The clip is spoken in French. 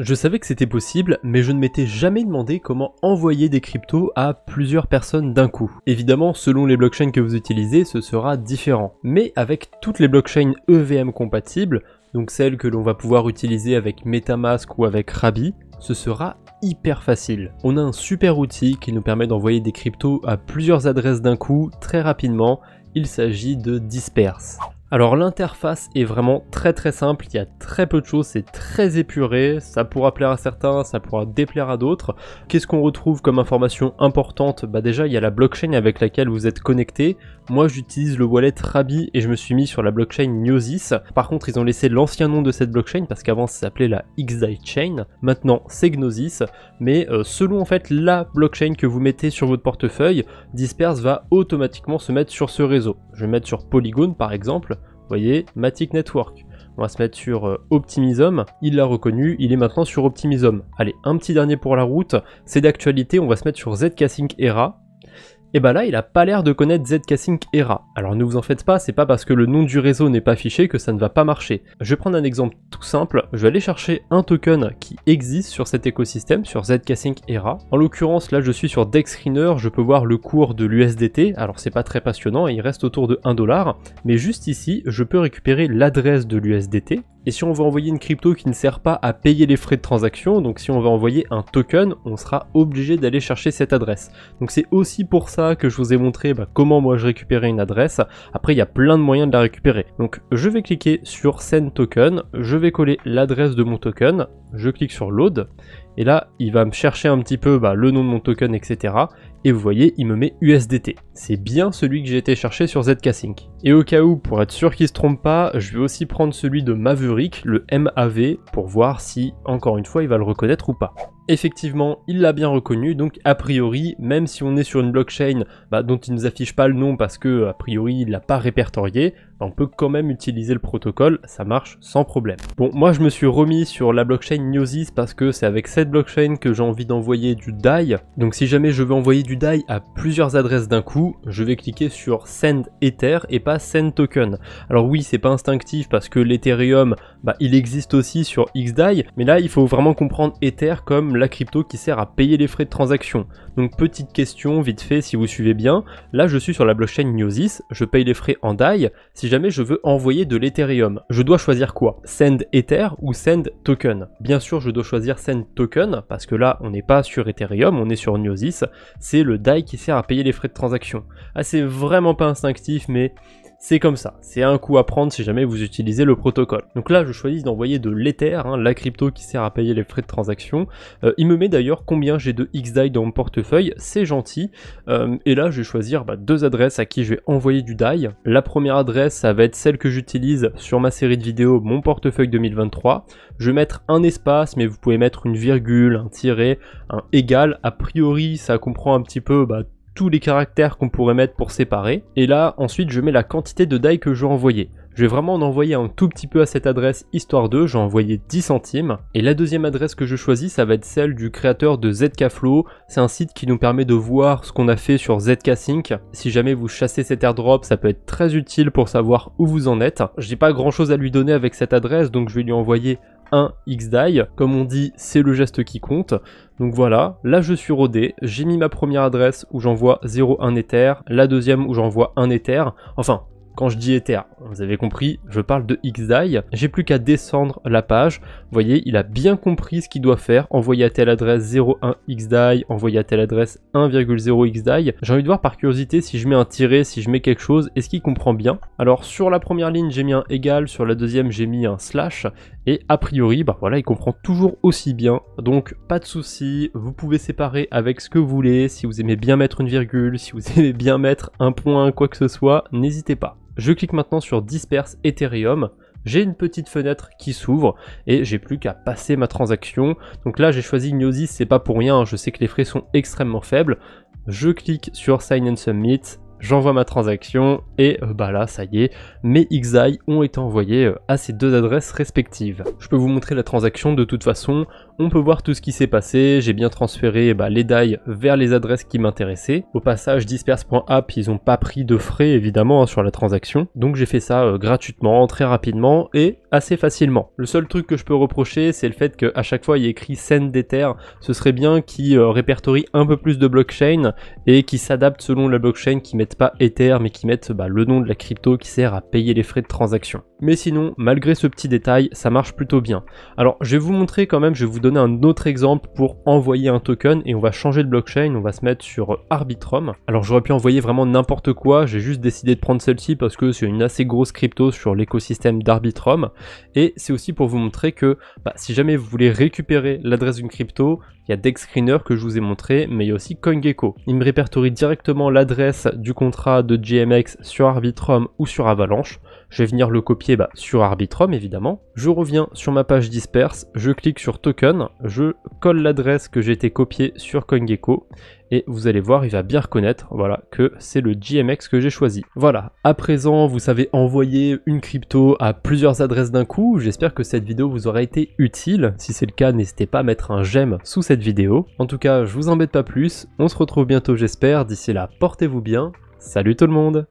Je savais que c'était possible, mais je ne m'étais jamais demandé comment envoyer des cryptos à plusieurs personnes d'un coup. Évidemment, selon les blockchains que vous utilisez, ce sera différent. Mais avec toutes les blockchains EVM compatibles, donc celles que l'on va pouvoir utiliser avec MetaMask ou avec Rabi, ce sera hyper facile. On a un super outil qui nous permet d'envoyer des cryptos à plusieurs adresses d'un coup, très rapidement. Il s'agit de Disperse. Alors l'interface est vraiment très simple, il y a très peu de choses, c'est très épuré, ça pourra plaire à certains, ça pourra déplaire à d'autres. Qu'est-ce qu'on retrouve comme information importante? Bah déjà il y a la blockchain avec laquelle vous êtes connecté. Moi j'utilise le wallet Rabi et je me suis mis sur la blockchain Gnosis. Par contre ils ont laissé l'ancien nom de cette blockchain parce qu'avant ça s'appelait la XDAI Chain, maintenant c'est Gnosis, mais selon en fait la blockchain que vous mettez sur votre portefeuille, Disperse va automatiquement se mettre sur ce réseau. Je vais mettre sur Polygon par exemple. Vous voyez, Matic Network. On va se mettre sur Optimism, il l'a reconnu, il est maintenant sur Optimism. Allez, un petit dernier pour la route, c'est d'actualité, on va se mettre sur ZkSync Era. Et bah là, il a pas l'air de connaître ZkSync Era. Alors ne vous en faites pas, c'est pas parce que le nom du réseau n'est pas affiché que ça ne va pas marcher. Je vais prendre un exemple tout simple, je vais aller chercher un token qui existe sur cet écosystème, sur ZkSync Era. En l'occurrence, là je suis sur DexScreener, je peux voir le cours de l'USDT, alors c'est pas très passionnant, il reste autour de 1$, mais juste ici, je peux récupérer l'adresse de l'USDT. Et si on veut envoyer une crypto qui ne sert pas à payer les frais de transaction, donc si on veut envoyer un token, on sera obligé d'aller chercher cette adresse. Donc c'est aussi pour ça que je vous ai montré comment moi je récupérais une adresse. Après il y a plein de moyens de la récupérer. Donc je vais cliquer sur Send Token, je vais coller l'adresse de mon token, je clique sur Load, et là il va me chercher un petit peu le nom de mon token, etc. Et vous voyez, il me met USDT. C'est bien celui que j'ai été chercher sur ZkSync. Et au cas où, pour être sûr qu'il ne se trompe pas, je vais aussi prendre celui de Maverick, le MAV, pour voir si, encore une fois, il va le reconnaître ou pas. Effectivement, il l'a bien reconnu, donc a priori, même si on est sur une blockchain dont il ne nous affiche pas le nom parce que a priori il l'a pas répertorié, on peut quand même utiliser le protocole, ça marche sans problème. Bon, moi je me suis remis sur la blockchain Gnosis parce que c'est avec cette blockchain que j'ai envie d'envoyer du DAI. Donc si jamais je veux envoyer du DAI à plusieurs adresses d'un coup, je vais cliquer sur Send Ether et pas Send Token. Alors oui, c'est pas instinctif parce que l'Ethereum, il existe aussi sur XDAI, mais là il faut vraiment comprendre Ether comme la crypto qui sert à payer les frais de transaction. Donc petite question vite fait si vous suivez bien, là je suis sur la blockchain Gnosis, je paye les frais en DAI. Si jamais je veux envoyer de l'Ethereum, je dois choisir quoi? Send Ether ou Send Token? Bien sûr je dois choisir Send Token parce que là on n'est pas sur Ethereum, on est sur Gnosis, c'est le DAI qui sert à payer les frais de transaction. Ah c'est vraiment pas instinctif mais c'est comme ça, c'est un coup à prendre si jamais vous utilisez le protocole. Donc là je choisis d'envoyer de l'Ether, la crypto qui sert à payer les frais de transaction. Il me met d'ailleurs combien j'ai de XDAI dans mon portefeuille, c'est gentil. Et là je vais choisir deux adresses à qui je vais envoyer du DAI. La première adresse ça va être celle que j'utilise sur ma série de vidéos, mon portefeuille 2023. Je vais mettre un espace mais vous pouvez mettre une virgule, un tiret, un égal. A priori ça comprend un petit peu tous les caractères qu'on pourrait mettre pour séparer. Et là, ensuite, je mets la quantité de DAI que je veux envoyer. Je vais vraiment en envoyer un tout petit peu à cette adresse, histoire de, j'ai envoyé 10 centimes. Et la deuxième adresse que je choisis, ça va être celle du créateur de ZKFlow. C'est un site qui nous permet de voir ce qu'on a fait sur ZkSync. Si jamais vous chassez cet airdrop, ça peut être très utile pour savoir où vous en êtes. Je n'ai pas grand chose à lui donner avec cette adresse, donc je vais lui envoyer un XDAI. Comme on dit, c'est le geste qui compte. Donc voilà, là je suis rodé, j'ai mis ma première adresse où j'envoie 0,1 Ether, la deuxième où j'envoie 1 Ether, enfin, quand je dis Ether, vous avez compris, je parle de XDAI, j'ai plus qu'à descendre la page, vous voyez, il a bien compris ce qu'il doit faire, envoyer à telle adresse 0,1 XDAI, envoyer à telle adresse 1,0 XDAI, j'ai envie de voir par curiosité si je mets un tiret, si je mets quelque chose, est-ce qu'il comprend bien? Alors sur la première ligne j'ai mis un égal, sur la deuxième j'ai mis un slash, et a priori, voilà, il comprend toujours aussi bien, donc pas de souci, vous pouvez séparer avec ce que vous voulez, si vous aimez bien mettre une virgule, si vous aimez bien mettre un point, quoi que ce soit, n'hésitez pas. Je clique maintenant sur Disperse Ethereum, j'ai une petite fenêtre qui s'ouvre et j'ai plus qu'à passer ma transaction. Donc là j'ai choisi Gnosis, c'est pas pour rien, je sais que les frais sont extrêmement faibles. Je clique sur Sign and Submit, j'envoie ma transaction et bah là ça y est, mes XAI ont été envoyés à ces deux adresses respectives. Je peux vous montrer la transaction de toute façon, on peut voir tout ce qui s'est passé, j'ai bien transféré les DAI vers les adresses qui m'intéressaient. Au passage, disperse.app, ils n'ont pas pris de frais évidemment sur la transaction, donc j'ai fait ça gratuitement, très rapidement et assez facilement. Le seul truc que je peux reprocher, c'est le fait qu'à chaque fois il y a écrit send d'Ether, ce serait bien qu'ils répertorient un peu plus de blockchain et qui s'adaptent selon la blockchain, qui mettent pas Ether mais qui mettent le nom de la crypto qui sert à payer les frais de transaction. Mais sinon, malgré ce petit détail, ça marche plutôt bien. Alors je vais vous montrer quand même, je vais vous donner un autre exemple pour envoyer un token et on va changer de blockchain, on va se mettre sur Arbitrum. Alors j'aurais pu envoyer vraiment n'importe quoi, j'ai juste décidé de prendre celle-ci parce que c'est une assez grosse crypto sur l'écosystème d'Arbitrum et c'est aussi pour vous montrer que si jamais vous voulez récupérer l'adresse d'une crypto, il y a DexScreener que je vous ai montré, mais il y a aussi CoinGecko. Il me répertorie directement l'adresse du contrat de GMX sur Arbitrum ou sur Avalanche. Je vais venir le copier sur Arbitrum évidemment. Je reviens sur ma page disperse, je clique sur Token, je colle l'adresse que j'ai été copiée sur CoinGecko et vous allez voir, il va bien reconnaître que c'est le GMX que j'ai choisi. Voilà, à présent vous savez envoyer une crypto à plusieurs adresses d'un coup. J'espère que cette vidéo vous aura été utile. Si c'est le cas, n'hésitez pas à mettre un j'aime sous cette vidéo. En tout cas, je vous embête pas plus, on se retrouve bientôt j'espère. D'ici là, portez-vous bien. Salut tout le monde!